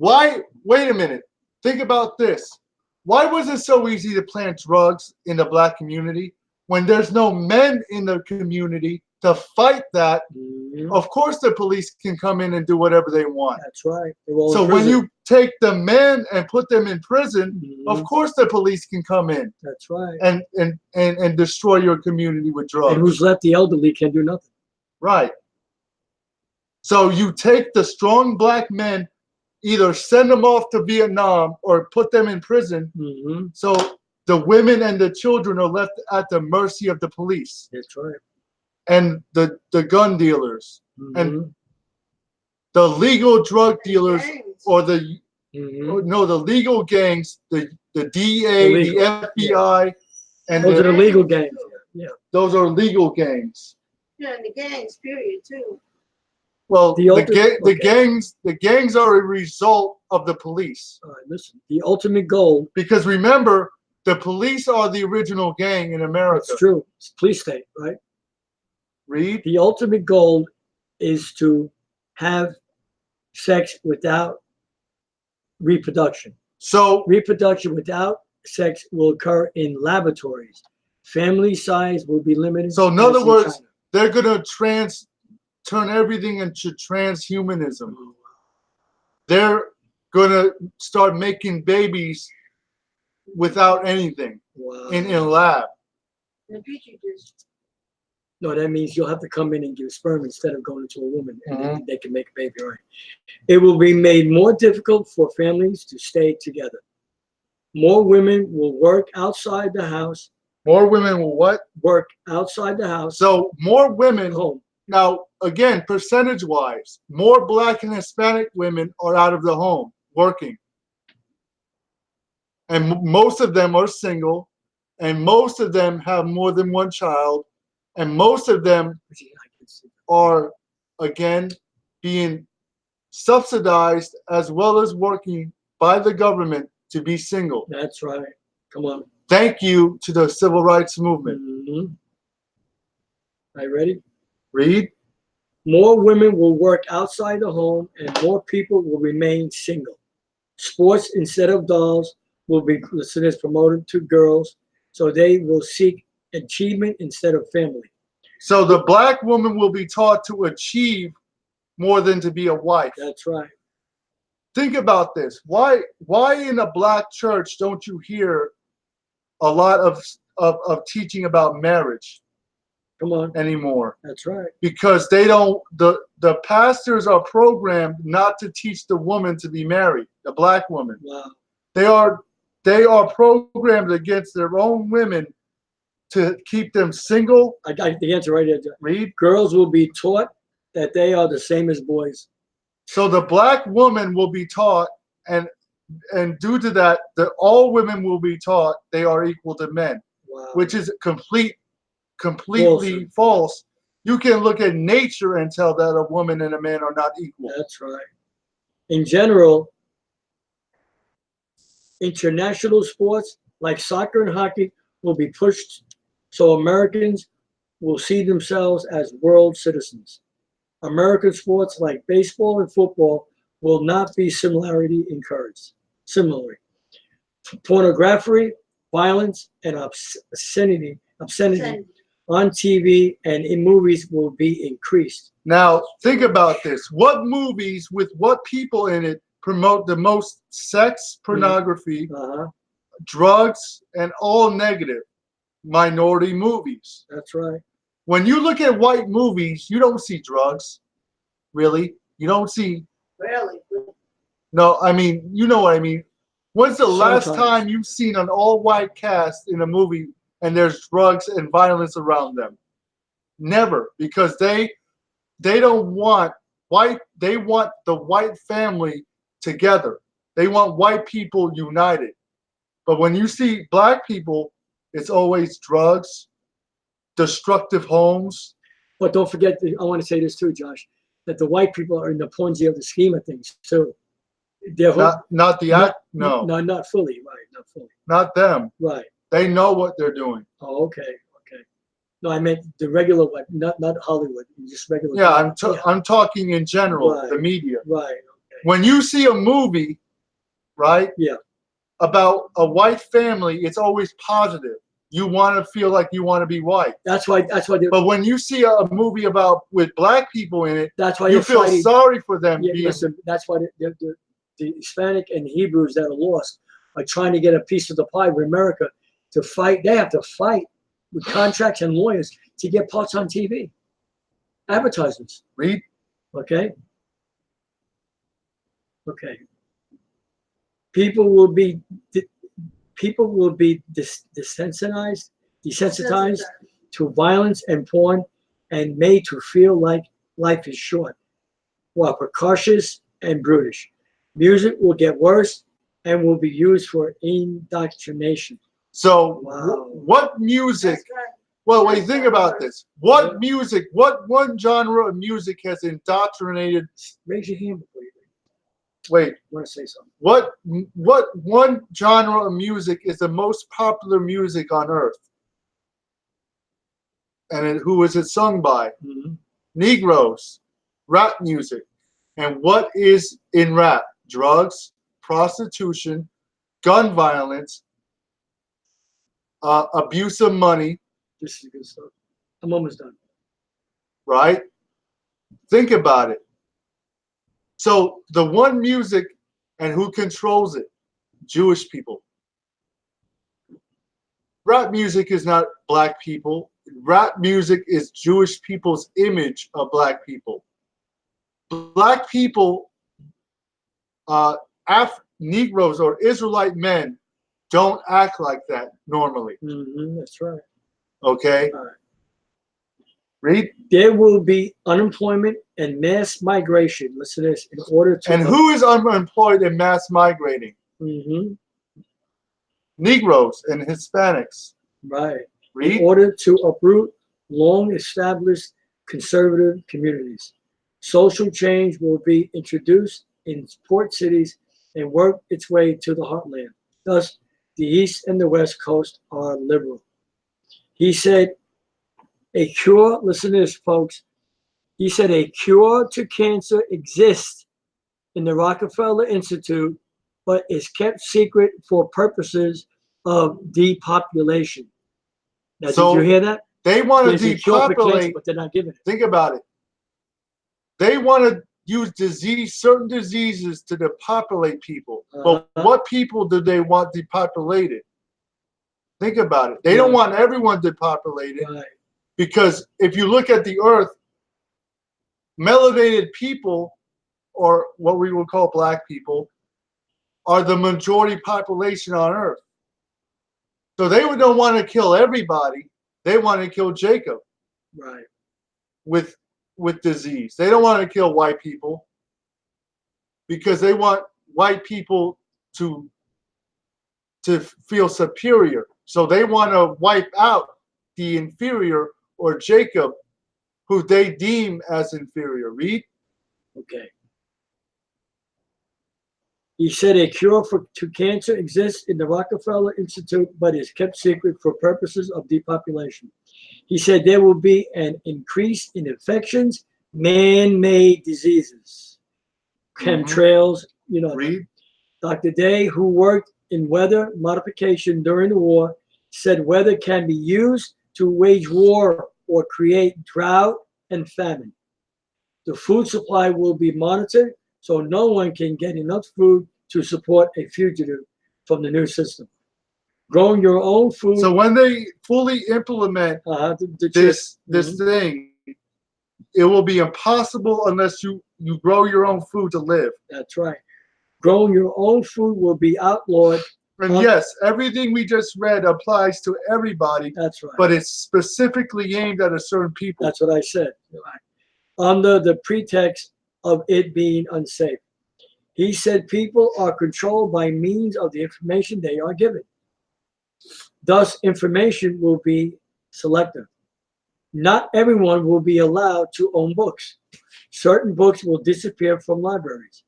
Why? Wait a minute. Think about this. Why was it so easy to plant drugs in the black community when there's no men in the community to fight that? Mhm. Of course, the police can come in and do whatever they want. That's right. They're all So in when prison. you take the men and put them in prison, of Mhm. course the police can come in That's right. and destroy your community with drugs. And who's left? The elderly can do nothing. Right. So you take the strong black men, either send them off to Vietnam or put them in prison. Mm-hmm. So the women and the children are left at the mercy of the police That's right. and the gun dealers Mm-hmm. and the legal drug dealers Gangs. or the Mm-hmm. no, the legal gangs, the DEA, The legal, the FBI, and Those are the the, legal gangs. Yeah. those are legal gangs. Yeah, and the gangs, period, too. Well, The ultimate- the gangs are a result of the police. All right, listen. The ultimate goal. Because remember, the police are the original gang in America. It's true. It's police state, right? Read. The ultimate goal is to have sex without reproduction. So Reproduction without sex will occur in laboratories. Family size will be limited. So in as other words, China. they're gonna turn everything into transhumanism. They're gonna start making babies without anything Wow. in a lab. In the petri dish. No, that means you'll have to come in and give sperm instead of going into a woman, and then Mhm. they can make a baby, right? It will be made more difficult for families to stay together. More women will work outside the house. More women will what? Work outside the house. So more women. Home. Now, again, percentage-wise, more black and Hispanic women are out of the home working. And most of them are single, and most of them have more than one child, and most of them are, again, being subsidized as well as working by the government to be single. That's right. Come on. Thank you to the civil rights movement. Mm-hmm. Are you ready? Read. More women will work outside the home, and more people will remain single. Sports instead of dolls will be considered promoted to girls, so they will seek achievement instead of family. So the black woman will be taught to achieve more than to be a wife. That's right. Think about this. Why in a black church don't you hear a lot of teaching about marriage Come on. anymore? That's right. Because they don't, the pastors are programmed not to teach the woman to be married, the black woman. Wow. They are programmed against their own women to keep them single. I got the answer right here. Read. Girls will be taught that they are the same as boys. So the black woman will be taught, and due to that, all women will be taught they are equal to men, Wow. which is completely false. You can look at nature and tell that a woman and a man are not equal. That's right. In general, international sports like soccer and hockey will be pushed so Americans will see themselves as world citizens. American sports like baseball and football will not be similarly encouraged. Similarly, pornography, violence, and obscenity on TV and in movies will be increased. Now, think about this. What movies with what people in it promote the most sex, pornography, drugs, and all negative? Minority movies. That's right. When you look at white movies, you don't see drugs. Really? You don't see. Really? No, I mean, you know what I mean. When's the last Sometimes. time you've seen an all-white cast in a movie and there's drugs and violence around them? Never, because they don't want white. They want the white family together. They want white people united. But when you see black people, it's always drugs, destructive homes. But don't forget, I want to say this too, Josh, that the white people are in the Ponzi of the scheme of things too. They're Not the act. No, no, not fully, right? Not fully, not them. right? They know what they're doing. Oh, okay, okay. No, I meant the regular white, not Hollywood, just regular. Yeah, people. I'm talking in general, Right. the media. Right. Okay. When you see a movie, right? Yeah. About a white family, it's always positive. You want to feel like you want to be white. That's why. But when you see a movie with black people in it, That's why you they're feel fighting. sorry for them. Yeah, listen, that's why the Hispanic and Hebrews that are lost are trying to get a piece of the pie with America to fight. They have to fight with contracts and lawyers to get parts on TV, advertisements. Read. Okay. Okay. People will be desensitized to violence and porn, and made to feel like life is short, while precocious and brutish. Music will get worse and will be used for indoctrination. So Wow. what music? That's right. Well, wait, think about this. What music? What one genre of music has indoctrinated? Raise your hand before you Wait, want to say something. what one genre of music is the most popular music on earth? And who is it sung by? Mm-hmm. Negroes, rap music. And what is in rap? Drugs, prostitution, gun violence, abuse of money, This is good stuff. I'm almost done. right? Think about it. So the one music, and who controls it? Jewish people. Rap music is not black people. Rap music is Jewish people's image of black people. Black people, Negroes or Israelite men don't act like that normally. Mm-hmm. That's right. Okay? All right. Read. There will be unemployment and mass migration. Listen to this. In order to. And who is unemployed and mass migrating? Mm-hmm. Negroes and Hispanics. Right. Read. In order to uproot long-established conservative communities. Social change will be introduced in port cities and work its way to the heartland. Thus, the East and the West Coast are liberal. He said, a cure, listen to this, folks. He said, a cure to cancer exists in the Rockefeller Institute, but is kept secret for purposes of depopulation. Now, So, did you hear that? They want to There's a cure for cancer, depopulate. but they're not giving it. Think about it. They want to use certain diseases to depopulate people. But what people do they want depopulated? Think about it. They don't want everyone depopulated. Right. Because if you look at the earth, melanated people, or what we would call black people, are the majority population on earth. So they don't want to kill everybody. They want to kill Jacob. Right. With disease. They don't want to kill white people because they want white people to feel superior. So they want to wipe out the inferior, or Jacob, who they deem as inferior. Read. Okay. He said a cure to cancer exists in the Rockefeller Institute, but is kept secret for purposes of depopulation. He said there will be an increase in infections, man-made diseases, chemtrails, Read. Dr. Day, who worked in weather modification during the war, said weather can be used to wage war or create drought and famine. The food supply will be monitored so no one can get enough food to support a fugitive from the new system. Growing your own food. So when they fully implement this thing, it will be impossible unless you grow your own food to live. That's right. Growing your own food will be outlawed. And yes, everything we just read applies to everybody. That's right. But it's specifically aimed at a certain people. That's what I said. Right. Under the pretext of it being unsafe. He said people are controlled by means of the information they are given. Thus, information will be selective. Not everyone will be allowed to own books. Certain books will disappear from libraries.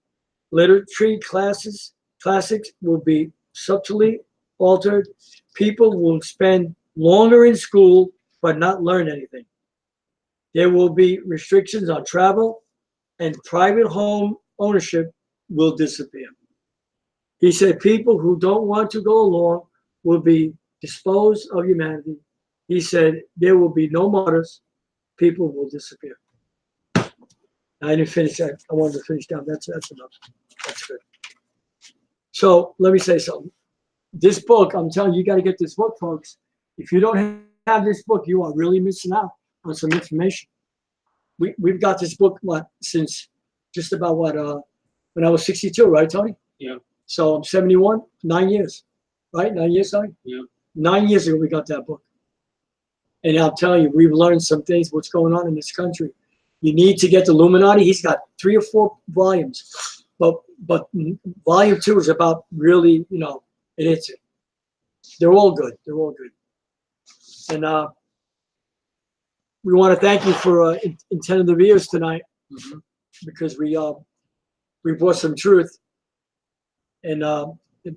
Literature classics will be subtly altered. People will spend longer in school but not learn anything. There will be restrictions on travel and private home ownership will disappear. He said people who don't want to go along will be disposed of humanity. He said there will be no martyrs. People will disappear. I didn't finish that. I wanted to finish down. That's enough. That's good. So let me say something. This book, I'm telling you, you got to get this book, folks. If you don't have this book, you are really missing out on some information. We've got this book since just about when I was 62, right, Tony? Yeah. So I'm 71, 9 years, right? 9 years, Tony? Yeah. 9 years ago we got that book. And I'm telling you, we've learned some things, what's going on in this country. You need to get the Illuminati. He's got 3 or 4 volumes. But volume 2 is about really, it hits it. They're all good. They're all good. And we want to thank you for attending the videos tonight, because we brought some truth. And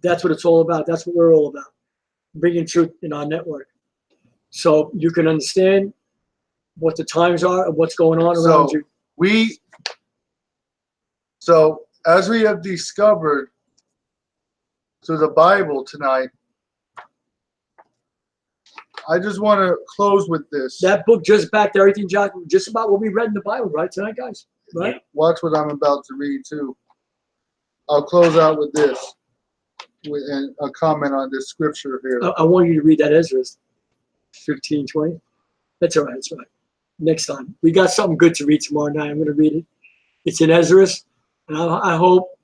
that's what it's all about. That's what we're all about, bringing truth in our network. So you can understand what the times are and what's going on around you. So as we have discovered through the Bible tonight, I just want to close with this. That book just backed everything, Josh, just about what we read in the Bible, right, tonight, guys? Right? Watch what I'm about to read, too. I'll close out with this, with a comment on this scripture here. I want you to read that Ezra 15:20. That's all right. That's right. Next time. We got something good to read tomorrow night. I'm going to read it. It's in Ezra. And I hope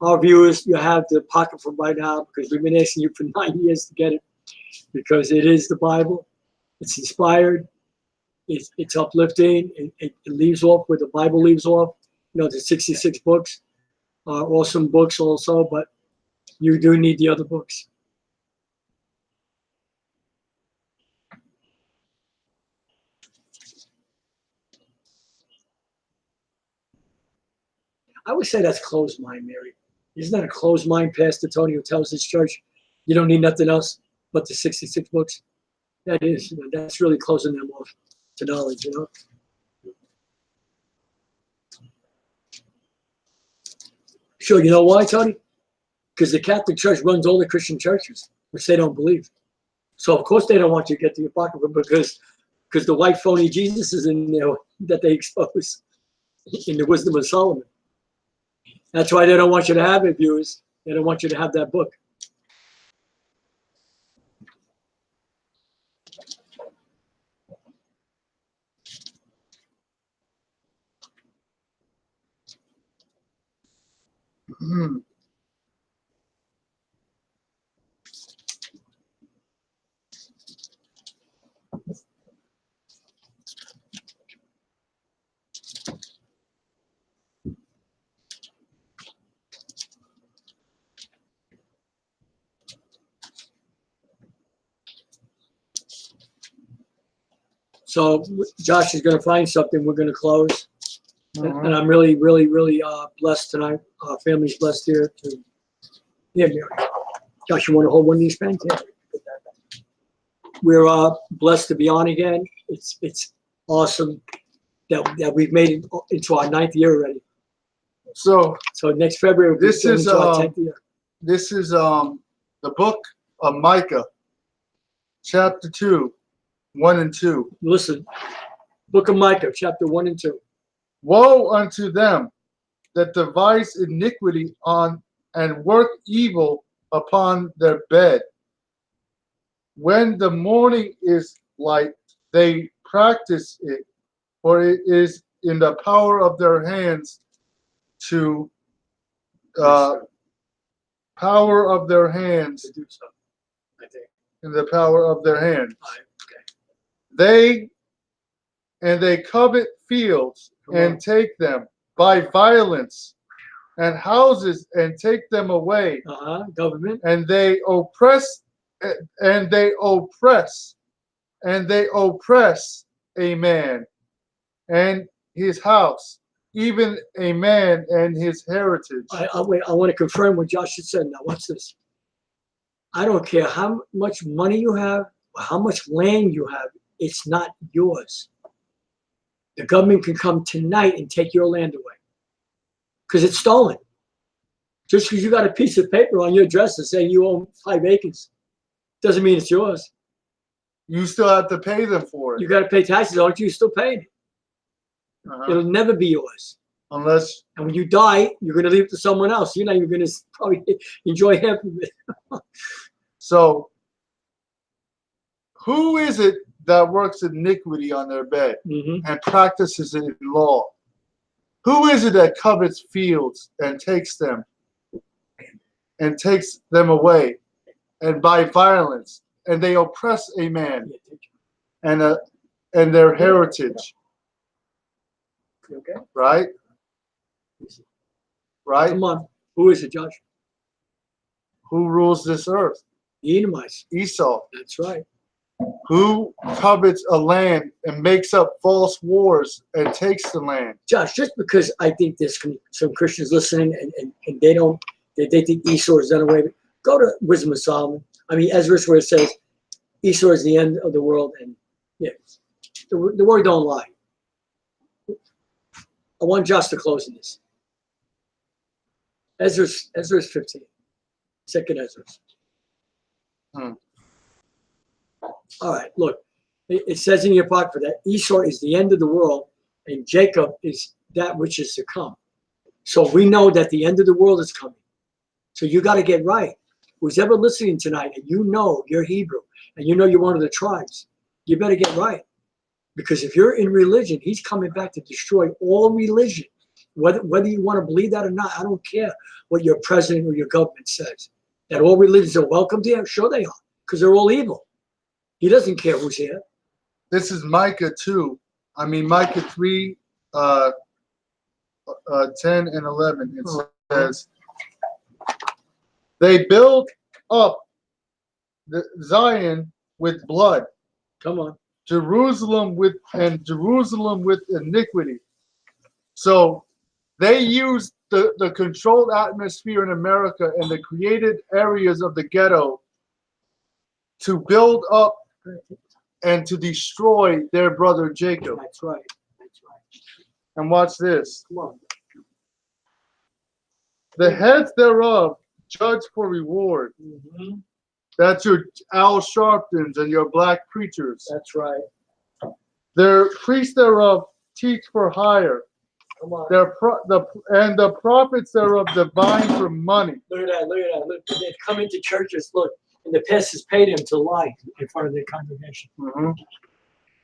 our viewers, you have the pocket from right now, because we've been asking you for 9 years to get it, because it is the Bible. It's inspired. It's uplifting. It leaves off where the Bible leaves off. The 66 books are awesome books also, but you do need the other books. I would say that's closed mind, Mary. Isn't that a closed mind, Pastor Tony, who tells his church you don't need nothing else but the 66 books? That is, that's really closing them off to knowledge, Sure, you know why, Tony? Because the Catholic Church runs all the Christian churches, which they don't believe. So, of course, they don't want you to get the Apocrypha, because the white phony Jesus is in there that they expose in the Wisdom of Solomon. That's why they don't want you to have it, viewers. They don't want you to have that book. So Josh is going to find something. We're going to close. And I'm really, really, really blessed tonight. Our family's blessed here. Yeah, Mary. Josh, you want to hold one of these pens? Yeah. We're blessed to be on again. It's awesome that we've made it into our 9th year already. So next February, this is our 10th year. This is the book of Micah, chapter 2, 1 and 2. Listen, book of Micah, chapter 1 and 2. Woe unto them that devise iniquity on and work evil upon their bed. When the morning is light, they practice it, for it is in the power of their hands to power of their hands. To do so, I think. In the power of their hands. Okay. They covet fields and take them by violence, and houses and take them away. Government. And they oppress a man and his house, even a man and his heritage. I want to confirm what Josh had said. Now, watch this. I don't care how much money you have or how much land you have. It's not yours. The government can come tonight and take your land away because it's stolen. Just because you got a piece of paper on your dresser saying you own 5 acres, doesn't mean it's yours. You still have to pay them for it. You got to pay taxes on it. You still paying it. It'll never be yours. Unless And when you die, you're going to leave it to someone else. You know, you're going to probably enjoy half of it. so. Who is it that works iniquity on their bed and practices it in law? Who is it that covets fields and takes them away, and by violence, and they oppress a man and their heritage? Okay. Right? Right? Come on. Who is it, Josh? Who rules this earth? The Edomites. Esau. That's right. Who covets a land and makes up false wars and takes the land? Josh, just because I think there's some Christians listening and they think Esau is done away with, go to Wisdom of Solomon. I mean, Ezra, where it says Esau is the end of the world, and yeah, the word don't lie. I want Josh to close in this. Ezra's 15. Second Ezra's. All right, look, it says in your part for that Esau is the end of the world and Jacob is that which is to come. So we know that the end of the world is coming. So you got to get right. Who's ever listening tonight and you know you're Hebrew and you know you're one of the tribes, you better get right. Because if you're in religion, he's coming back to destroy all religion. Whether you want to believe that or not, I don't care what your president or your government says. That all religions are welcome to him? Sure they are, because they're all evil. He doesn't care who's here. This is Micah 2. I mean, Micah 3, 10 and 11. It says, they build up Zion with blood. Come on. Jerusalem with iniquity. So they used the controlled atmosphere in America and the created areas of the ghetto to build up and to destroy their brother Jacob. That's right. That's right. And watch this. Come on. The heads thereof judge for reward. That's your Al Sharptons and your black preachers. That's right. Their priests thereof teach for hire. Come on. The prophets thereof divine for money. Look at that. Look at that. Look, they come into churches. Look, and the pastors paid them to lie in front of their congregation.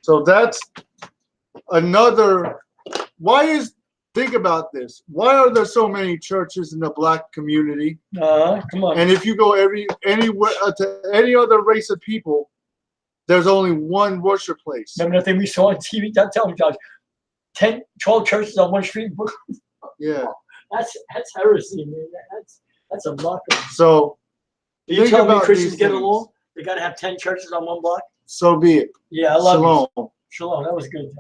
So that's another. Think about this. Why are there so many churches in the black community? Come on. And if you go anywhere to any other race of people, there's only one worship place. Remember that thing we saw on TV? Tell me, Josh. 10, 12 churches on one street. Yeah. That's heresy, man. That's a block. So Do you tell me Christians get along? They got to have 10 churches on one block? So be it. Yeah, I love Shalom. you. Shalom. That was good.